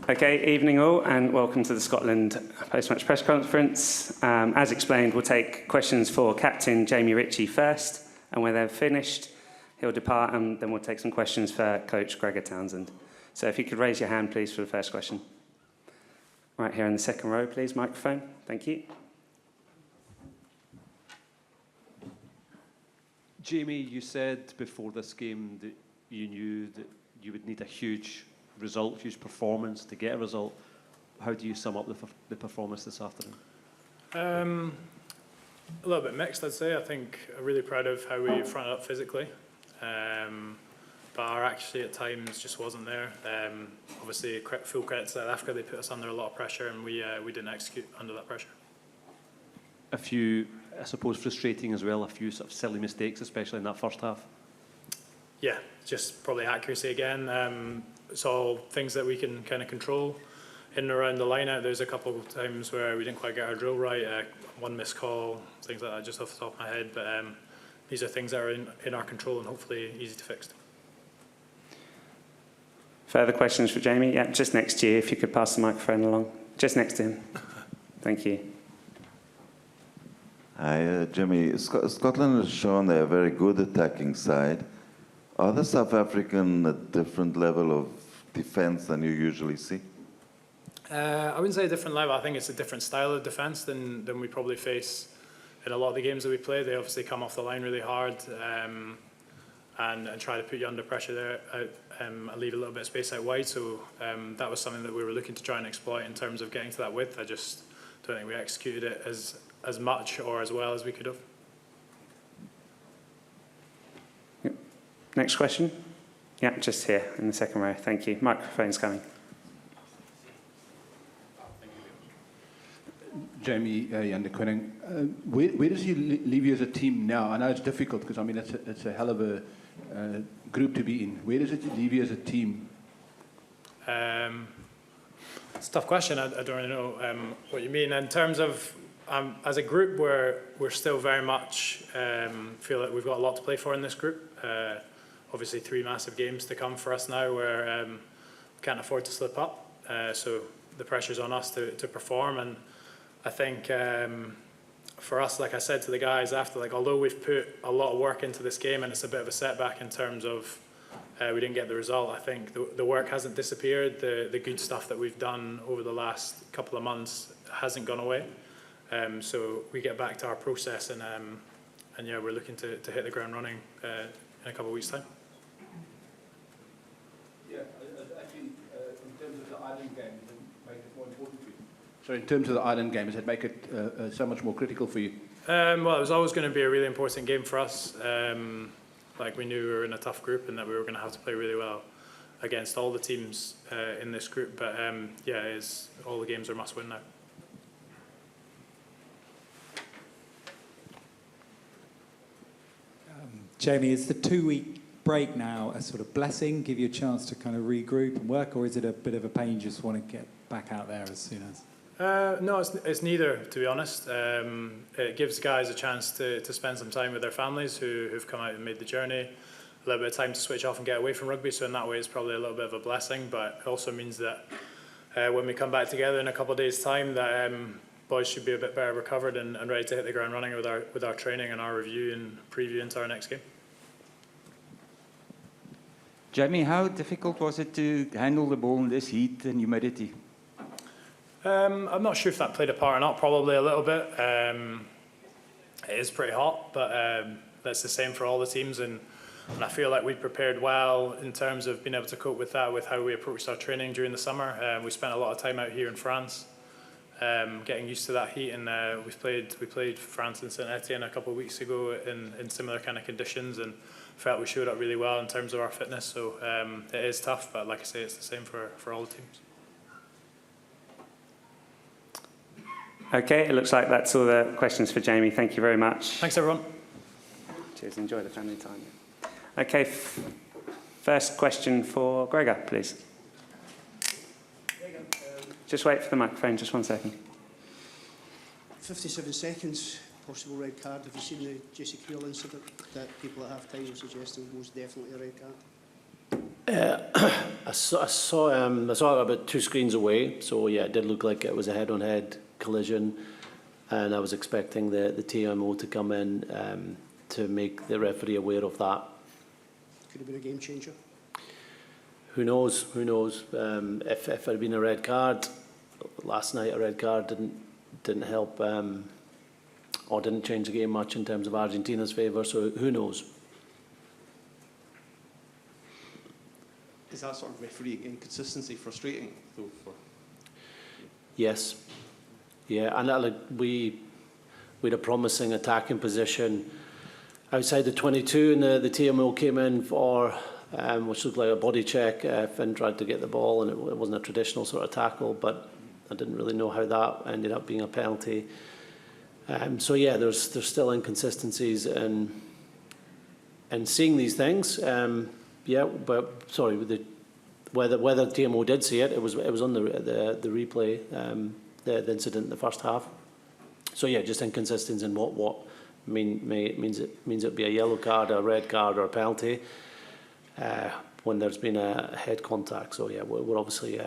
Okay, evening all, and welcome to the Scotland post-match press conference. As explained, we'll take questions for Captain Jamie Ritchie first, and when they're finished, he'll depart, and then we'll take some questions for Coach Gregor Townsend. So if you could raise your hand, please, for the first question. Right here in the second row, please, microphone. Thank you. Jamie, you said before this game that you knew that you would need a huge result, huge performance to get a result. How do you sum up the performance this afternoon? A little bit mixed, I'd say. I think I'm really proud of how we fronted up physically. But our accuracy at times just wasn't there. Obviously, full credit to South Africa, they put us under a lot of pressure and we didn't execute under that pressure. A few, I suppose, frustrating as well, a few sort of silly mistakes, especially in that first half. Yeah, just probably accuracy again. It's all things that we can kind of control. In and around the line out, there's a couple of times where we didn't quite get our drill right, one missed call, things like that, just off the top of my head. But these are things that are in our control and hopefully easy to fix. Further questions for Jamie? Yeah, just next to you, if you could pass the microphone along. Just next to him. Thank you. Hi, Jimmy. Scotland has shown they're a very good attacking side. Are the South African a different level of defence than you usually see? I wouldn't say a different level. I think it's a different style of defence than we probably face in a lot of the games that we play. They obviously come off the line really hard and try to put you under pressure there and leave a little bit of space out wide. So that was something that we were looking to try and exploit in terms of getting to that width. I just don't think we executed it as much or as well as we could have. Yep. Next question? Yeah, just here in the second row. Thank you. Microphone's coming. Jamie, Jan Quinning, where does he leave you as a team now? I know it's difficult because, I mean, it's a hell of a group to be in. Where does it leave you as a team? It's a tough question. I don't really know what you mean. In terms of, as a group, we're still very much feel that we've got a lot to play for in this group. Obviously, 3 massive games to come for us now where we can't afford to slip up. So the pressure's on us to perform. And I think for us, like I said to the guys after, like although we've put a lot of work into this game and it's a bit of a setback in terms of we didn't get the result, I think the work hasn't disappeared. The good stuff that we've done over the last couple of months hasn't gone away. So we get back to our process and yeah, we're looking to hit the ground running in a couple of weeks' time. Yeah, actually, in terms of the Ireland game, does it make it more important for you? So in terms of the Ireland game, does it make it so much more critical for you? Well, it was always going to be a really important game for us. Like we knew we were in a tough group and that we were going to have to play really well against all the teams in this group. But yeah, all the games are must win now. Jamie, is the 2-week break now a sort of blessing, give you a chance to kind of regroup and work, or is it a bit of a pain, you just want to get back out there as soon as? No, it's neither, to be honest. It gives guys a chance to spend some time with their families who've come out and made the journey, a little bit of time to switch off and get away from rugby, so in that way it's probably a little bit of a blessing, but it also means that when we come back together in a couple of days' time, that boys should be a bit better recovered and ready to hit the ground running with our training and our review and preview into our next game. Jamie, how difficult was it to handle the ball in this heat and humidity? I'm not sure if that played a part or not, probably a little bit. It is pretty hot, but that's the same for all the teams, and I feel like we prepared well in terms of being able to cope with that, with how we approached our training during the summer. We spent a lot of time out here in France, getting used to that heat, and we played France and Saint Etienne a couple of weeks ago in similar kind of conditions, and felt we showed up really well in terms of our fitness. So it is tough, but like I say, it's the same for all the teams. Okay, it looks like that's all the questions for Jamie. Thank you very much. Thanks, everyone. Cheers, enjoy the family time. Okay, first question for Gregor, please. Just wait for the microphone, just 1 second. 57 seconds, possible red card. Have you seen the Jesse Creel incident that people at half-time were suggesting was definitely a red card? I saw it about 2 screens away, so yeah, it did look like it was a head-on-head collision, and I was expecting the TMO to come in to make the referee aware of that. Could have been a game changer. Who knows? Who knows? If it had been a red card last night, a red card didn't help or didn't change the game much in terms of Argentina's favour. So who knows? Is that sort of refereeing inconsistency frustrating, though? Yes. Yeah, and we had a promising attacking position outside the 22, and the TMO came in for which looked like a body check. Finn tried to get the ball, and it wasn't a traditional sort of tackle, but I didn't really know how that ended up being a penalty. So yeah, there's still inconsistencies in seeing these things. Yeah, but sorry, whether TMO did see it, it was on the replay, the incident in the first half. So yeah, just inconsistencies in what means it'd be a yellow card, a red card, or a penalty when there's been a head contact. So yeah, we're obviously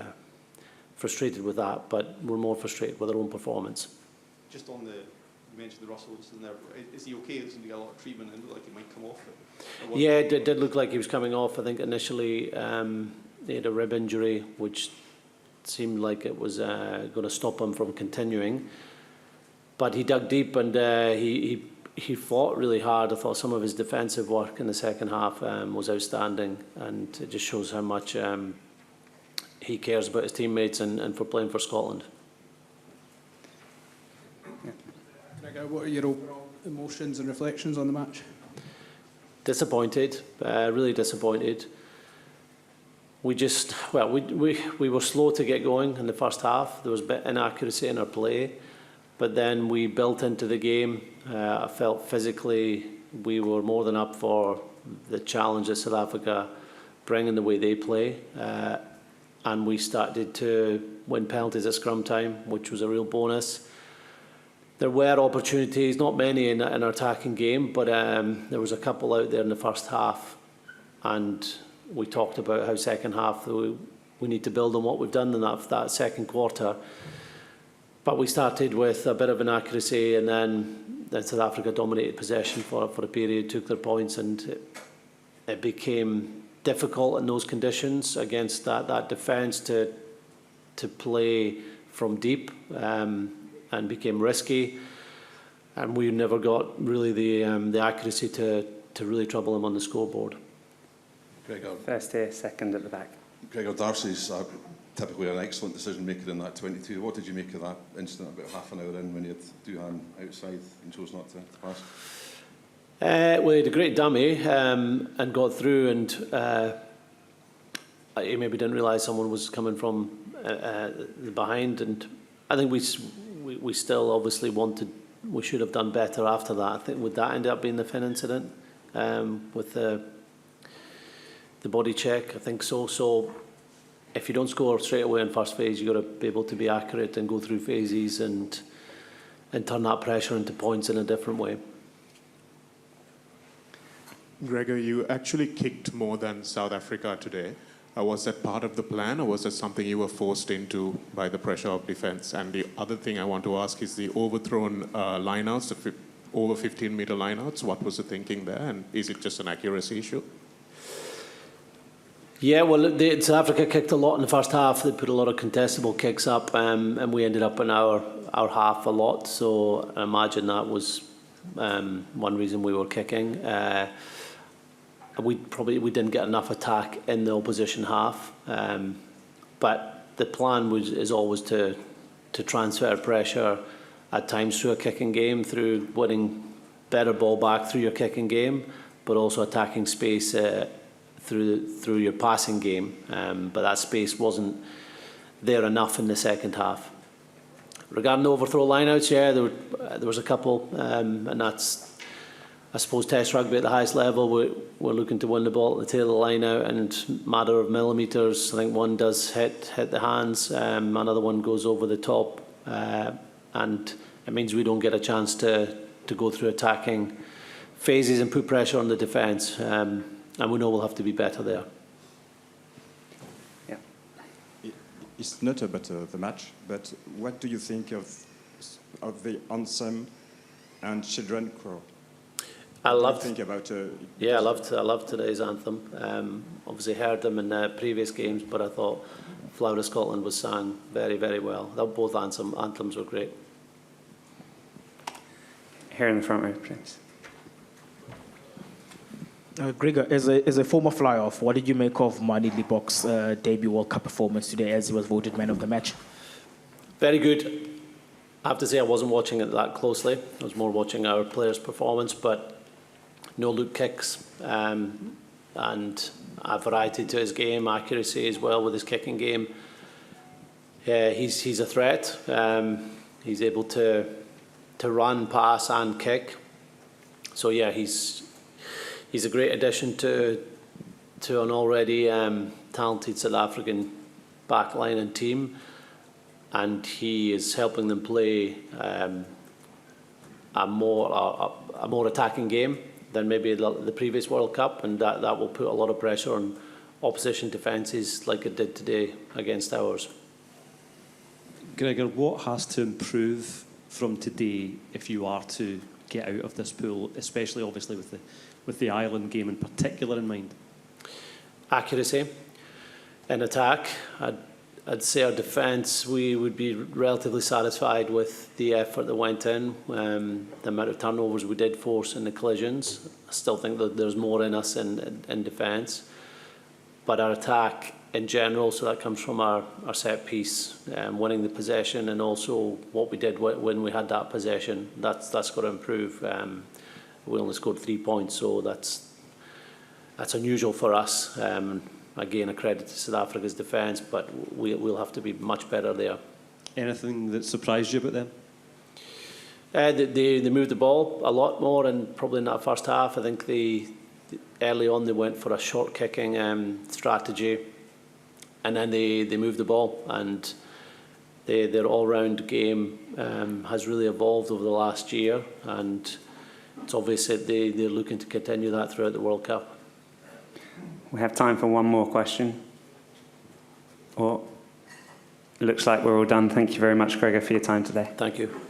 frustrated with that, but we're more frustrated with our own performance. Just on you mentioned the Russells in there. Is he okay? He seemed to get a lot of treatment and looked like he might come off it. Yeah, it did look like he was coming off. I think initially he had a rib injury, which seemed like it was going to stop him from continuing. But he dug deep, and he fought really hard. I thought some of his defensive work in the second half was outstanding, and it just shows how much he cares about his teammates and for playing for Scotland. Gregor, what are your overall emotions and reflections on the match? Disappointed, really disappointed. We were slow to get going in the first half. There was a bit of inaccuracy in our play, but then we built into the game. I felt physically we were more than up for the challenge that South Africa bring in the way they play, and we started to win penalties at scrum time, which was a real bonus. There were opportunities, not many in our attacking game, but there was a couple out there in the first half, and we talked about how second half we need to build on what we've done in that second quarter. But we started with a bit of inaccuracy, and then South Africa dominated possession for a period, took their points, and it became difficult in those conditions against that defence to play from deep. And became risky, and we never got really the accuracy to really trouble him on the scoreboard. Gregor. First here, second at the back. Gregor, Darcy's typically an excellent decision maker in that 22. What did you make of that incident about half an hour in when you had Duhan outside and chose not to pass? Well, he had a great dummy and got through, and he maybe didn't realise someone was coming from the behind, and I think we still obviously we should have done better after that. I think would that end up being the Finn incident with the body check? I think so. So if you don't score straight away in first phase, you've got to be able to be accurate and go through phases and turn that pressure into points in a different way. Gregor, you actually kicked more than South Africa today. Was that part of the plan, or was that something you were forced into by the pressure of defence? And the other thing I want to ask is the overthrown lineouts, the over 15-metre lineouts. What was the thinking there, and is it just an accuracy issue? Yeah, well, South Africa kicked a lot in the first half. They put a lot of contestable kicks up, and we ended up in our half a lot. So I imagine that was one reason we were kicking. We didn't get enough attack in the opposition half, but the plan is always to transfer pressure at times through a kicking game, through winning better ball back through your kicking game, but also attacking space through your passing game. But that space wasn't there enough in the second half. Regarding the overthrow lineouts, yeah, there was a couple, and that's, I suppose, Test rugby at the highest level. We're looking to win the ball at the tail of the line out, and matter of millimetres. I think one does hit the hands, another one goes over the top, and it means we don't get a chance to go through attacking phases and put pressure on the defence, and we know we'll have to be better there. it's not about the match, but what do you think of the anthem and children choir? I loved. Think about. Yeah, I loved today's anthem. Obviously heard them in previous games, but I thought Flower of Scotland was sang very, very well. Both anthems were great. Here in the front row, please. Gregor, as a former fly-off, what did you make of Mani Lipok's debut World Cup performance today as he was voted man of the match? Very good. I have to say I wasn't watching it that closely. I was more watching our players' performance, but no loop kicks and a variety to his game, accuracy as well with his kicking game. He's a threat. He's able to run, pass and kick. So yeah, he's a great addition to an already talented South African backline and team, and he is helping them play a more attacking game than maybe the previous World Cup, and that will put a lot of pressure on opposition defences like it did today against ours. Gregor, what has to improve from today if you are to get out of this pool, especially obviously with the Ireland game in particular in mind? Accuracy in attack. I'd say our defence, we would be relatively satisfied with the effort that went in, the amount of turnovers we did force in the collisions. I still think that there's more in us in defence. But our attack in general, so that comes from our set piece, winning the possession, and also what we did when we had that possession, that's got to improve. We only scored 3 points, so that's unusual for us. Again, a credit to South Africa's defence, but we'll have to be much better there. Anything that surprised you about them? They moved the ball a lot more, and probably in that first half, I think early on they went for a short kicking strategy, and then they moved the ball, and their all-round game has really evolved over the last year, and it's obvious that they're looking to continue that throughout the World Cup. We have time for one more question. Or it looks like we're all done. Thank you very much, Gregor, for your time today. Thank you.